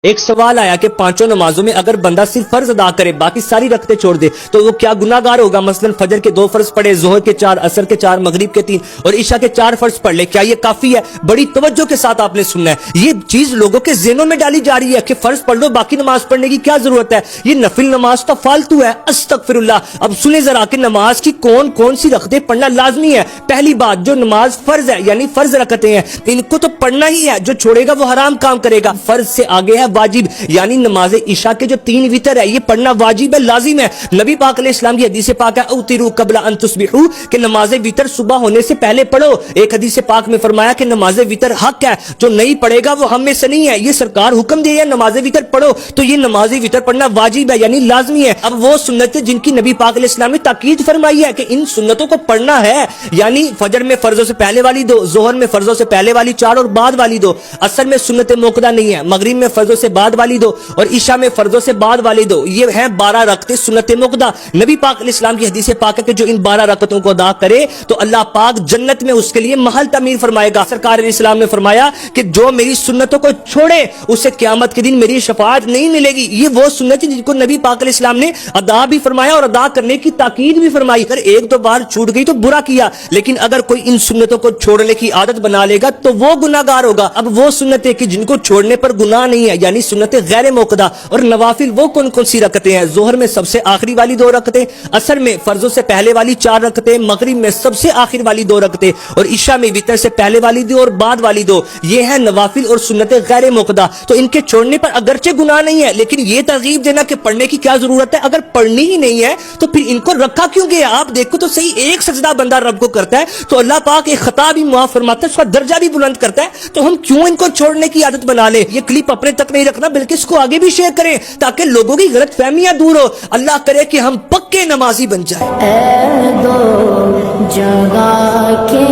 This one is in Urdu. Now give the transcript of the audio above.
ایک سوال آیا کہ پانچوں نمازوں میں اگر بندہ صرف فرض ادا کرے باقی ساری رکعتیں چھوڑ دے تو وہ کیا گناہگار ہوگا؟ مثلا فجر کے 2 فرض پڑھے، ظہر کے 4، عصر کے 4، مغرب کے 3 اور عشاء کے 4 فرض پڑھ لے، کیا یہ کافی ہے؟ بڑی توجہ کے ساتھ آپ نے سننا ہے، یہ چیز لوگوں کے ذہنوں میں ڈالی جا رہی ہے کہ فرض پڑھ لو، باقی نماز پڑھنے کی کیا ضرورت ہے؟ یہ نفل نماز تو فالتو ہے، استغفر اللہ۔ اب سنیں ذرا کہ نماز کی کون کون سی رکعتیں پڑھنا لازمی ہے۔ پہلی بات، جو نماز فرض ہے یعنی فرض رکعتیں ہیں، ان کو تو پڑھنا ہی ہے، جو چھوڑے گا وہ حرام کام کرے گا۔ فرض سے آگے ہے واجب، یعنی نماز عشاء کے جو 3 وتر ہے یہ پڑھنا واجب ہے، لازم ہے۔ نبی پاک علیہ السلام کی حدیث پاک ہے اوتروا قبل ان تصبحوا، کہ نماز وتر صبح ہونے سے پہلے پڑھو۔ ایک حدیث پاک میں فرمایا کہ نماز وتر حق ہے، جو نہیں پڑھے گا وہ ہم میں سے نہیں ہے۔ یہ سرکار حکم دے ہے نماز وتر پڑھو، تو یہ نماز وتر پڑھنا واجب ہے یعنی لازمی ہے۔ اب وہ سنتیں جن کی نبی پاک علیہ السلام نے تاکید فرمائی ہے کہ ان سنتوں کو پڑھنا ہے، یعنی فجر میں فرضوں سے پہلے والی 2، ظہر میں فرضوں سے پہلے والی 4 اور بعد والی 2، عصر میں سنت موقدہ نہیں ہے، مغرب میں فرضوں سے بعد والی 2 اور عشاء میں فرضوں سے بعد والی 2، یہ ہیں 12 رکعتیں سنت موقدہ۔ نبی پاک علیہ السلام کی حدیث پاک ہے کہ جو ان 12 رکعتوں کو ادا کرے تو اللہ پاک جنت میں اس کے لیے محل تعمیر فرمائے گا۔ سرکار علیہ السلام نے فرمایا کہ جو میری سنتوں کو چھوڑے اسے قیامت کے دن میری شفاعت نہیں ملے گی۔ یہ وہ سنت جن کو نبی پاک علیہ السلام نے ادا بھی فرمایا اور ادا کرنے کی تاکید بھی فرمائی۔ اگر 1-2 بار چھوٹ گئی تو برا کیا، لیکن اگر کوئی ان سنتوں کو چھوڑنے کی عادت بنا لے گا تو وہ گناہگار ہوگا۔ اب وہ سنتیں کہ جن کو چھوڑنے پر گناہ نہیں ہے یعنی سنت غیر موقدہ اور نوافل، وہ کون کون سی رکعتیں ہیں؟ ظہر میں سب سے آخری والی 2 رکعتیں، عصر میں فرضوں سے پہلے والی 4 رکعتیں، مغرب میں سب سے آخر والی 2 رکعتیں اور عشاء میں وتر سے پہلے والی 2 اور بعد والی 2۔ یہ ہیں نوافل اور سنت غیر موقدہ، تو ان کے چھوڑنے پر اگرچہ گناہ نہیں ہے، لیکن یہ ترغیب دینا کہ پڑھنے کی کیا ضرورت ہے، اگر پڑھنی ہی نہیں ہے تو پھر ان کو رکھا کیوں گیا؟ آپ دیکھو تو صحیح، ایک سجدہ بندہ رب کو کرتا ہے تو اللہ پاک ایک خطا بھی معاف فرماتا ہے، اس کا درجہ بھی بلند کرتا ہے، تو ہم کیوں ان کو چھوڑنے کی عادت بنا لیں؟ یہ کلپ اپنے تک نہیں رکھنا بلکہ اس کو آگے بھی شیئر کریں تاکہ لوگوں کی غلط فہمیاں دور ہو۔ اللہ کرے کہ ہم پکے نمازی بن جائیں۔ اے دو جگہ کے